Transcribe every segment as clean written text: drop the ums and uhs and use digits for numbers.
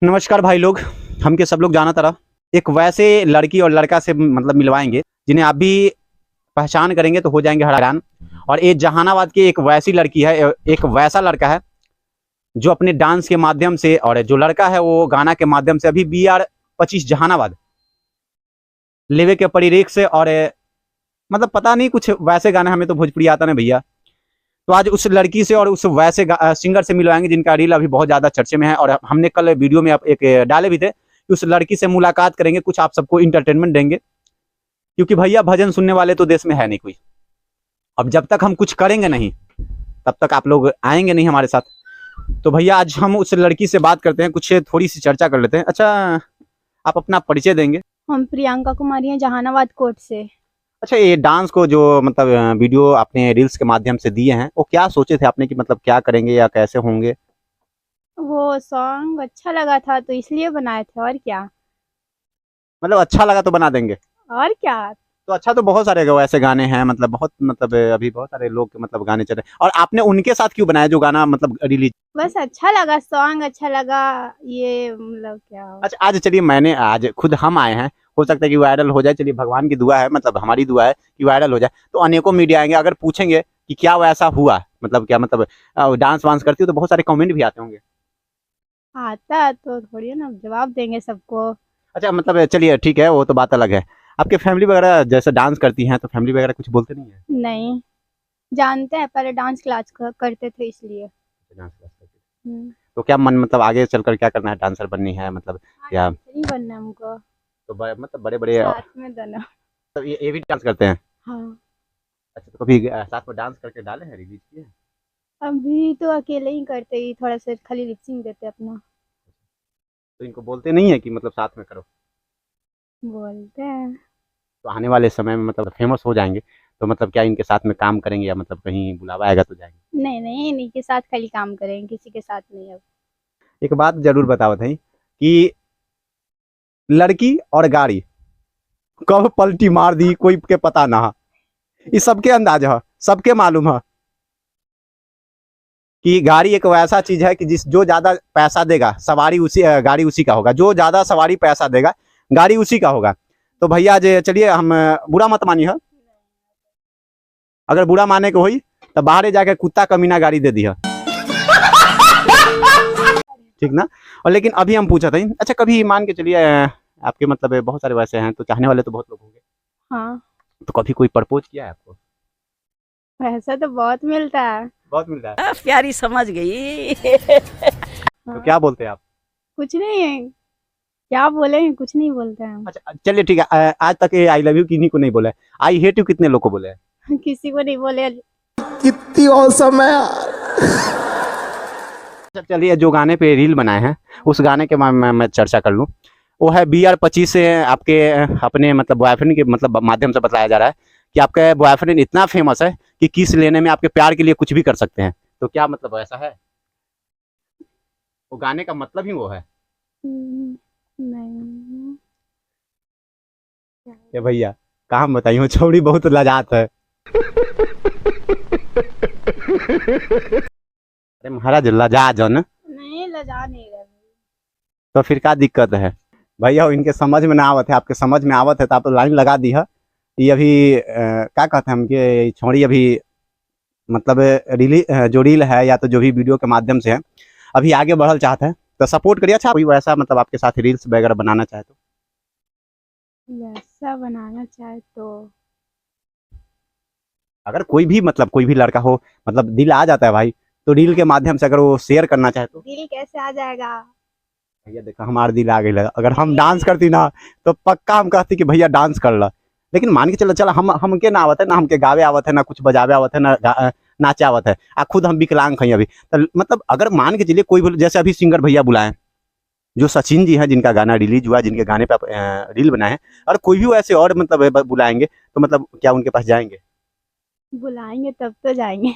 नमस्कार भाई लोग। हम के सब लोग जाना तरह एक वैसे लड़की और लड़का से मतलब मिलवाएंगे जिन्हें आप भी पहचान करेंगे तो हो जाएंगे हैरान। और ये जहानाबाद की एक वैसी लड़की है, एक वैसा लड़का है जो अपने डांस के माध्यम से, और जो लड़का है वो गाना के माध्यम से अभी BR 25 जहानाबाद लेवे के परिरेख से। और मतलब पता नहीं कुछ वैसे गाने, हमें तो भोजपुरी आता नहीं भैया। तो आज उस लड़की से और उस वैसे सिंगर से मिलवाएंगे जिनका रील अभी बहुत ज्यादा चर्चे में है। और हमने कल वीडियो में एक डाले भी थे कि उस लड़की से मुलाकात करेंगे, कुछ आप सबको इंटरटेनमेंट देंगे, क्योंकि भैया भजन सुनने वाले तो देश में है नहीं कोई। अब जब तक हम कुछ करेंगे नहीं तब तक आप लोग आएंगे नहीं हमारे साथ। तो भैया आज हम उस लड़की से बात करते हैं, कुछ थोड़ी सी चर्चा कर लेते हैं। अच्छा, आप अपना परिचय देंगे? हम प्रियंका कुमारी हैं, जहानाबाद कोर्ट से। अच्छा, ये डांस को जो मतलब वीडियो आपने रील्स के माध्यम से दिए हैं, वो क्या सोचे थे आपने कि मतलब क्या करेंगे या कैसे होंगे? वो सॉन्ग अच्छा लगा था तो इसलिए बनाए थे। और क्या? मतलब अच्छा लगा तो बना देंगे? और क्या? तो अच्छा, तो बहुत सारे वैसे गाने हैं, मतलब बहुत मतलब अभी बहुत सारे लोग के मतलब गाने चल रहे हैं, और आपने उनके साथ क्यों बनाया जो गाना मतलब रिलीज? बस अच्छा लगा, सॉन्ग अच्छा लगा। ये मतलब क्या? अच्छा, आज चलिए मैंने आज खुद हम आए हैं, हो सकता है कि वायरल हो जाए। चलिए भगवान की दुआ है, मतलब हमारी दुआ है कि वायरल हो जाए। तो अनेकों मीडिया आएंगे, अगर पूछेंगे कि क्या वैसा हुआ, मतलब क्या मतलब डांस वांस करती हो, तो बहुत सारे कमेंट भी आते होंगे। आता तो थोड़ी ना जवाब देंगे सबको। अच्छा, मतलब चलिए ठीक है, वो तो बात अलग है। आपके फैमिली वगैरह जैसे डांस करती हैं तो फैमिली वगैरह कुछ बोलते नहीं है? नहीं, जानते हैं, पहले डांस क्लास करते थे इसलिए। डांस क्लास करती हैं। हम्म। तो क्या मन मतलब आगे चलकर क्या करना है, डांसर बननी है मतलब? हाँ, या डांसर ही बनना है हमको। तो मतलब बड़े बड़े साथ में दोनों। तो ये भी डांस करते हैं? हाँ। अच्छा, तो कभी साथ में डांस करके डाले हैं, रिलीज किए हैं? अभी तो अकेले ही करते, ही थोड़ा सा खाली लिपसिंग देते अपना। तो इनको बोलते नहीं है कि मतलब साथ में करो? बोलते हैं। तो आने वाले समय में मतलब फेमस हो जाएंगे तो मतलब क्या इनके साथ में काम करेंगे, या मतलब कहीं बुलावा आएगा तो जाएंगे? नहीं नहीं, इन्हीं के साथ खाली काम करेंगे, किसी के साथ नहीं अब। एक बात जरूर बताओ भाई कि लड़की और गाड़ी कब पलटी मार दी कोई के पता ना है। ये सबके अंदाज है, सबके मालूम है कि गाड़ी एक वैसा चीज है कि जिस जो ज्यादा पैसा देगा सवारी उसी गाड़ी उसी का होगा, जो ज्यादा सवारी पैसा देगा गाड़ी उसी का होगा। तो भैया जे चलिए, हम बुरा मत मानिए, अगर बुरा माने के होई तो बाहर जाके कुत्ता कमीना गाड़ी दे दिया, ठीक ना? और लेकिन अभी हम पूछा था, अच्छा कभी मान के चलिए आपके मतलब बहुत सारे वैसे हैं तो चाहने वाले तो बहुत लोग होंगे, हाँ, तो कभी कोई प्रपोज किया है आपको? पैसा तो बहुत मिलता है। बहुत मिल रहा है? प्यारी समझ गई। तो हाँ, क्या बोलते हैं आप? कुछ नहीं है। क्या बोलेंगे, कुछ नहीं बोलते हैं हम। अच्छा चलिए ठीक है, आज तक ये आई लव यू किन्हीं को नहीं बोला है, आई हेट यू कितने लोग को बोले हैं? किसी को नहीं बोले। कितनी औसम है यार। अच्छा चलिए, जो गाने पे रील बनाए हैं उस गाने के मैं चर्चा कर लूँ। वो है BR 25 से आपके अपने मतलब बॉयफ्रेंड के मतलब माध्यम से बताया जा रहा है कि आपका बॉयफ्रेंड इतना फेमस है कि किस लेने में आपके प्यार के लिए कुछ भी कर सकते हैं। तो क्या मतलब ऐसा है? वो गाने का मतलब ही वो है नहीं। कि भैया काम बताइए, वो छोड़ी बहुत लजात है। अरे महाराज लजा जन। नहीं, लजा नहीं रहे। तो फिर क्या दिक्कत है भैया? इनके समझ में ना आवत है, आपके समझ में आवत है तो आप तो लाइन लगा दी है। ये अभी क्या कहते हैं हम कि छोड़ी अभी मतलब जो रील है या तो जो भी वीडियो के माध्यम से है अभी आगे बढ़ल चाहते हैं, तो सपोर्ट करिए। अच्छा, कोई वैसा मतलब आपके साथ रील्स वगैरह बनाना चाहे तो? वैसा बनाना चाहे तो अगर कोई भी मतलब कोई भी लड़का हो, मतलब दिल आ जाता है भाई, तो रील के माध्यम से अगर वो शेयर करना चाहे तो? दिल कैसे आ जाएगा? भैया देखो, हमारा दिल आ गई, अगर हम डांस करती ना तो पक्का हम कहती कि भैया डांस कर ला। लेकिन मान के चलो, चला हम हमके ना आवत है, ना हमके गावे आवत है, ना कुछ बजावे आवत है, ना नाचे आवत है। खुद हम विकलांग हैं अभी। तो मतलब अगर मान के चलिए कोई जैसे अभी सिंगर भैया बुलाए जो सचिन जी हैं, जिनका गाना रिलीज हुआ, जिनके गाने पे रील बनाए हैं, और कोई भी वैसे और मतलब बुलाएंगे तो मतलब क्या उनके पास जाएंगे? बुलाएंगे तब तो जाएंगे।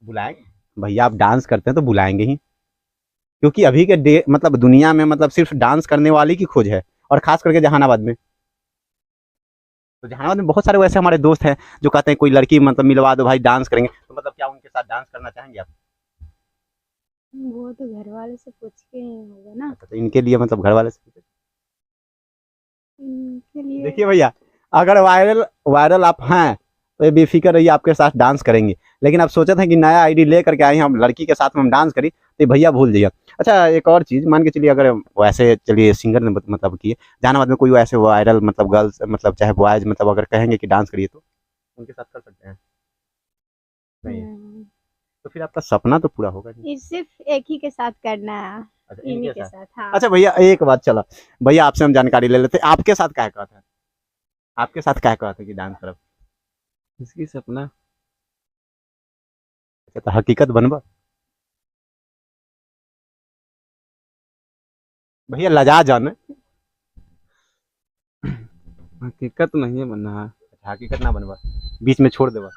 बुलाएंगे भैया, आप डांस करते हैं तो बुलाएंगे ही, क्योंकि अभी के डे मतलब दुनिया में मतलब सिर्फ डांस करने वाले की खोज है, और खास करके जहानाबाद में। तो जहानाबाद में बहुत सारे वैसे हमारे दोस्त हैं जो कहते हैं कोई लड़की मतलब मिलवा दो भाई, डांस करेंगे। तो मतलब क्या उनके साथ डांस करना चाहेंगे आप? वो तो घर वाले से पूछ के ही होगा ना। तो इनके लिए मतलब घर वाले से पूछे। इनके लिए देखिए भैया, अगर वायरल वायरल आप हैं तो ये बेफिक्र रहिए, आपके साथ डांस करेंगे। लेकिन आप सोचे थे कि नया आईडी ले करके आए हैं, हम लड़की के साथ में हम डांस करी, तो ये भैया भूल जाइए। अच्छा एक और चीज़ मान के चलिए, अगर वैसे चलिए सिंगर ने मतलब कि जहानाबाद में कोई वैसे वायरल मतलब गर्ल्स मतलब चाहे बॉयज मतलब अगर कहेंगे कि डांस करिए तो उनके साथ कर सकते हैं? नहीं। नहीं, तो फिर आपका सपना तो पूरा होगा नहीं। ये सिर्फ एक ही के साथ करना है। अच्छा इन्हीं इनके के साथ। साथ, हाँ। अच्छा भैया एक बात, चलो भैया आपसे हम जानकारी ले लेते हैं, आपके साथ क्या कहता है, आपके साथ क्या कहता है कि डांस करब? इसकी सपना। अच्छा, तो हकीकत बनबा? भैया लजा जान। हकीकत नहीं बनना है। अच्छा हकीकत ना बनबा, बीच में छोड़ देबा,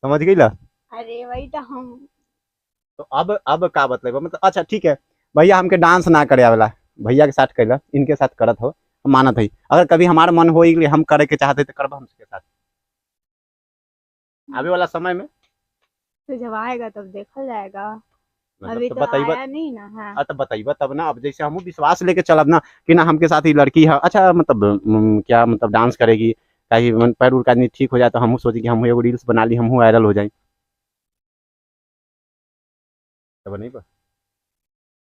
समझ गई ला? अरे वही तो हम। तो अब का बतलेबा मतलब, अच्छा ठीक है भैया हमके डांस ना करे आवेला, भैया के साथ कैला इनके साथ करत हो, हम मानत है। अगर कभी हमार मन हो हम करे के चाहते तो करबा हमके साथ आवे वाला समय में? तो जब आएगा तब देखा जाएगा। मतलब अभी तो तो बताइबा, आया नहीं ना। हाँ, तो बताइबा तब ना। अब जैसे हम विश्वास लेके चलब ना कि ना हमके साथ ही लड़की है, अच्छा मतलब क्या मतलब डांस करेगी, कहीं पैर उर का नहीं ठीक हो जाए तो हम सोचे कि हम एगो रील्स बना ली, हम वायरल हो जाए, तब नहीं बा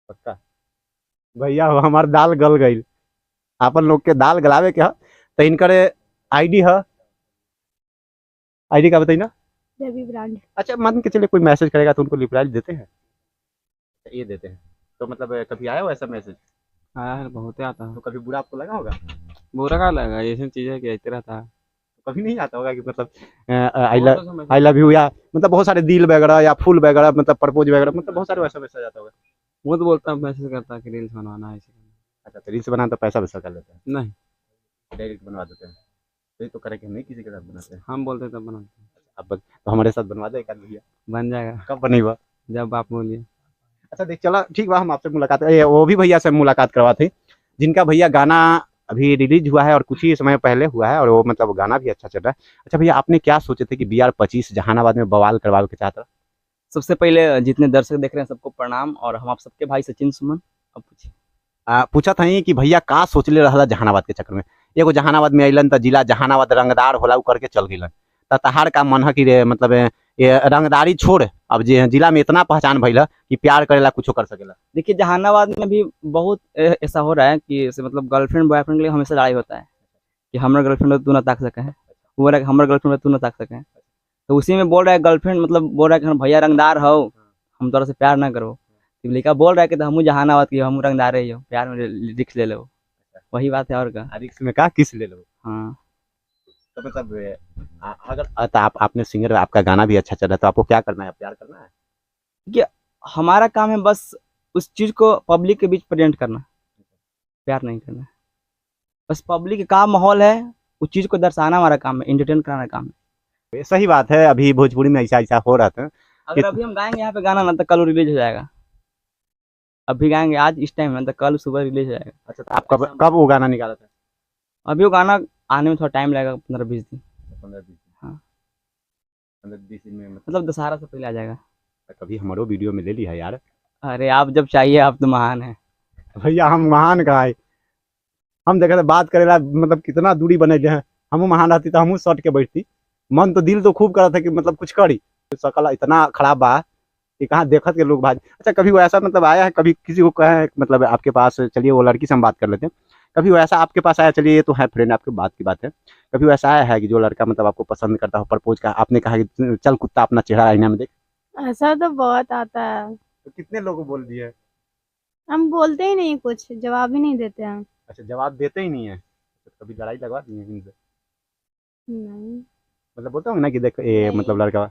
पक्का। भैया हो हमार दाल गल गई, आपन लोग के दाल गलावे के ह तो इनकर आईडी है, आईडी का बताई ना। रवि ब्रांड। अच्छा मान के चलिए कोई मैसेज करेगा तो उनको रिप्लाई देते हैं? ये देते हैं। तो मतलब कभी आया हो ऐसा मैसेज? आया है, बहुत आता है। तो कभी बुरा आपको लगा होगा? बुरा का लगा, ये सब चीजें कि ऐसे रहता है। तो कभी नहीं आता होगा कि मतलब बहुत लोग आई लव यू, या मतलब बहुत सारे दिल वगैरह या फूल वगैरह मतलब प्रपोज वगैरह मतलब बहुत सारे वैसा मैसेज आता होगा? वो तो बोलता है, मैसेज करता है कि रील्स बनवाना है ऐसे करना अच्छा तो रील्स बना तो पैसा वैसा कर लेते हैं, है। नहीं, डायरेक्ट बनवा देते हैं? तो ये तो करें कि हम नहीं किसी के साथ बनाते हैं। हम बोलते हैं तब बनाते हैं। अब तो हमारे साथ बनवा दे एक आध भैया। बन जाएगा कब बनेगा? जब आप बोलिए। अच्छा देख चला ठीक बा, हम आपसे मुलाकात वो भी भैया से मुलाकात करवा थे, जिनका भैया गाना अभी रिलीज हुआ है और कुछ ही समय पहले हुआ है, और वो मतलब गाना भी अच्छा चल रहा है। अच्छा भैया आपने क्या सोचे थे कि BR 25 जहानाबाद में बवाल करवावे के चाहता? सबसे पहले जितने दर्शक देख रहे हैं सबको प्रणाम, और हम आप सबके भाई सचिन सुमन। अब पूछिए। पूछा था कि भैया का सोचले रहा जहानाबाद के चक्कर में, एगो जहानाबाद में अलन तो जिला जहानाबाद रंगदार होला उ करके चल गइलन, तहार का मन है कि रे मतलब ये रंगदारी छोड़, अब जे जिला में इतना पहचान भइल कि प्यार करेला कुछ कर सकेला? देखिए, जहानाबाद में भी बहुत ऐसा हो रहा है कि जैसे मतलब गर्लफ्रेंड बॉयफ्रेंड के लिए हमेशा लड़ाई होता है कि हमारा गर्लफ्रेंड है तू ना ताक सके है, वो बोल रहा है कि हमारा गर्लफ्रेंड है तू ना ताक सके है। तो उसी में बोल रहा है गर्लफ्रेंड, मतलब बोल रहा है कि हम भैया रंगदार हो, हम तोरा से प्यार ना करो। तो लड़का बोल रहा है कि तो हम जहानाबाद की हम रंगदार ही हो, प्यार में रिक्स ले लो। वही बात है और का। रिक्स में का किस ले लो? हाँ, तो मतलब अगर तो आपने सिंगर, आपका गाना भी अच्छा चल रहा है, तो आपको क्या करना है, प्यार करना है? कि हमारा काम है बस उस चीज को पब्लिक के बीच प्रेजेंट करना, प्यार नहीं करना। बस पब्लिक का माहौल है, उस चीज को दर्शाना हमारा काम है, एंटरटेन कराना काम है। ये सही बात है, अभी भोजपुरी में ऐसा ऐसा हो रहा था अगर अभी हम गाएंगे यहाँ पे गाना ना तो कल रिलीज हो जाएगा। अभी गाएंगे आज इस टाइम में तो कल सुबह रिलीज हो जाएगा। अच्छा तो आप कब वो गाना निकाला था? अभी वो गाना आने में थोड़ा टाइम लगेगा, 15-20 दिन। 15-20 हाँ। 15-20 दिन में मतलब? मतलब दशहरा से पहले आ जाएगा। कभी हमारो वीडियो में ले लिया है यार। अरे आप जब चाहिए, आप तो महान है। भैया हम महान का है, हम देखा बात करेला मतलब कितना दूरी बने हैं, हम महान रहती तो हम सट के बैठती, मन तो दिल तो खूब करा था कि मतलब कुछ करी, सकल इतना खराब बा कि कहाँ देखत के लोग भाज। अच्छा कभी वो ऐसा मतलब आया है, कभी किसी को कहा है मतलब आपके पास, चलिए वो लड़की से हम बात कर लेते हैं, कभी वो ऐसा आपके पास आया, चलिए ये तो है फ्रेंड आपके बात की बात है, कभी वो ऐसा आया है कि जो लड़का मतलब आपको पसंद करता हो, प्रपोज का आपने कहा कि चल कुत्ता अपना चेहरा आईना में देख? ऐसा तो बहुत आता है। तो कितने लोगों को बोल दिए? हम बोलते ही नहीं, कुछ जवाब ही नहीं देते हैं। अच्छा जवाब देते ही नहीं है, तो कभी लड़ाई लगवा दी है इनसे? नहीं, मतलब बोलता हूँ ना कि देख ये नहीं। मतलब लड़का,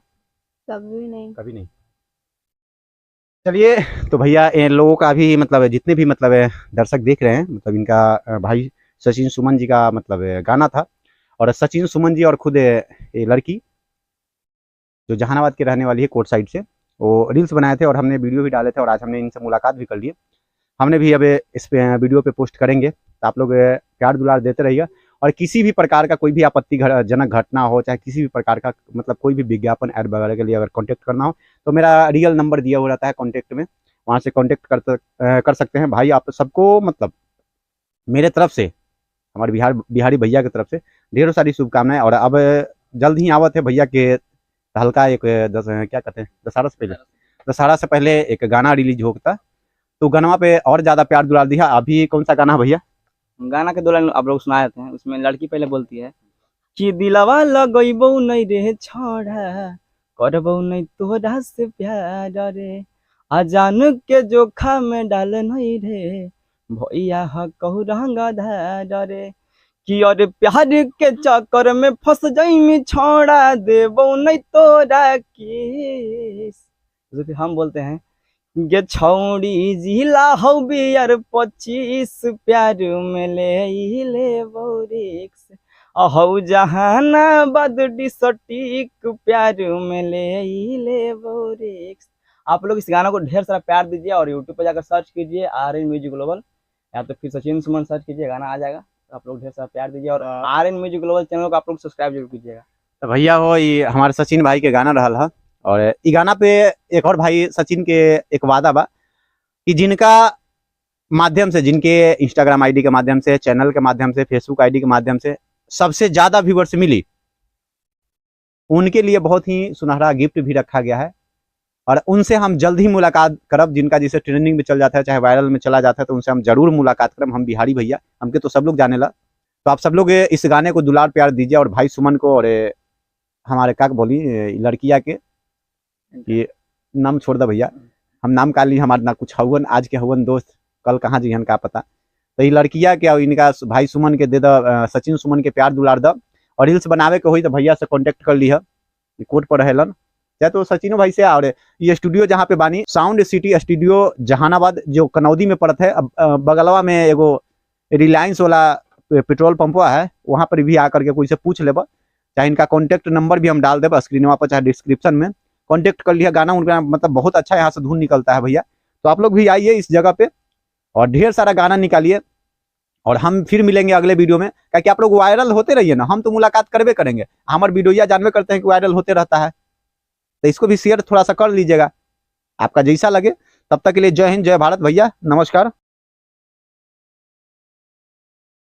कभी नहीं। कभी नहीं। चलिए तो भैया इन लोगों का भी मतलब जितने भी मतलब दर्शक देख रहे हैं, मतलब इनका भाई सचिन सुमन जी का मतलब गाना था, और सचिन सुमन जी और खुद ये लड़की जो जहानाबाद की रहने वाली है कोर्ट साइड से, वो रील्स बनाए थे और हमने वीडियो भी डाले थे, और आज हमने इनसे मुलाकात भी कर ली है। हमने भी अब इस पे वीडियो पे पोस्ट करेंगे, तो आप लोग प्यार दुलार देते रहिए। और किसी भी प्रकार का कोई भी आपत्तिजनक घटना हो, चाहे किसी भी प्रकार का मतलब कोई भी विज्ञापन ऐड वगैरह के लिए अगर कांटेक्ट करना हो तो मेरा रियल नंबर दिया हुआ रहता है कांटेक्ट में, वहाँ से कांटेक्ट कर सकते हैं भाई। आप सबको मतलब मेरे तरफ से, हमारे बिहारी भैया की तरफ से ढेरों सारी शुभकामनाएं। और अब जल्द ही आवत है भैया के हल्का एक क्या कहते हैं दशहरा से पहले एक गाना रिलीज होता, तो गाना पे और ज्यादा प्यार दुलार दिया। अभी कौन सा गाना भैया? गाना के 2 लाइन आप लोग सुनाए थे, उसमें लड़की पहले बोलती है कि दिलवा लगैबौ नहीं रे छोड़ा, करबौ नहीं तोरा से प्यार रे, अजान के जोखा में डाल नहीं रे, भैया कहू रंगधार रे, कि और प्यार के चक्कर में फंस जाइमी छोड़ा देबौ नहीं तोरा किस। तो फिर हम बोलते हैं गे छौड़ी जिला हौ बियर 25 प्यार में ले बोरिक्स, हौ जहानाबाद डिस्ट्रिक्ट प्यार में ले बोरिक्स। आप लोग इस गाना को ढेर सारा प्यार दीजिए और यूट्यूब पर जाकर सर्च कीजिए आर्यन म्यूजिक ग्लोबल, या तो फिर सचिन सुमन सर्च कीजिए, गाना आ जाएगा। तो आप लोग ढेर सारा प्यार दीजिए और आर्यन म्यूजिक ग्लोबल चैनल को आप लोग सब्सक्राइब जरूर कीजिएगा। तो भैया हो ये हमारे सचिन भाई के गाना रहल है, और ई गाना पे एक और भाई सचिन के एक वादा बा कि जिनका माध्यम से, जिनके इंस्टाग्राम आईडी के माध्यम से, चैनल के माध्यम से, फेसबुक आईडी के माध्यम से सबसे ज्यादा व्यूवर्स मिली, उनके लिए बहुत ही सुनहरा गिफ्ट भी रखा गया है। और उनसे हम जल्द ही मुलाकात करब, जिनका जैसे ट्रेंडिंग में चल जाता है, चाहे वायरल में चला जाता है, तो उनसे हम जरूर मुलाकात करब। हम बिहारी भैया, हमके तो सब लोग जाने ला। तो आप सब लोग इस गाने को दुलार प्यार दीजिए, और भाई सुमन को और हमारे का बोली लड़किया के ये नाम छोड़ दे भैया, हम नाम का ली, हमारे ना कुछ हवन, आज के हवन दोस्त, कल कहाँ जिहन का पता। तो ये लड़किया के और इनका भाई सुमन के दे द, सचिन सुमन के प्यार दुलार द। और रील्स बनावे के हुई तो भैया से कांटेक्ट कर ली है, कोड पर रहेलन, चाहे तो सचिनो भाई से। और ये स्टूडियो जहाँ पे बानी साउंड सिटी स्टूडियो जहानाबाद, जो कनौदी में पड़ता है, अब बगलवा में एगो रिलायंस वाला पेट्रोल पंपवा है, वहाँ पर भी आकर के कोई से पूछ लेब, चाहे इनका कॉन्टेक्ट नंबर भी हम डाल देब स्क्रीनवा पर, चाहे डिस्क्रिप्शन में कांटेक्ट कर लिया। गाना उनका मतलब बहुत अच्छा यहाँ से धुन निकलता है भैया, तो आप लोग भी आइए इस जगह पे और ढेर सारा गाना निकालिए। और हम फिर मिलेंगे अगले वीडियो में, क्योंकि आप लोग वायरल होते रहिए ना, हम तो मुलाकात करबे करेंगे। हमारे वीडियो जानबे करते हैं कि वायरल होते रहता है, तो इसको भी शेयर थोड़ा सा कर लीजिएगा, आपका जैसा लगे। तब तक के लिए जय हिंद, जय भारत भैया, नमस्कार।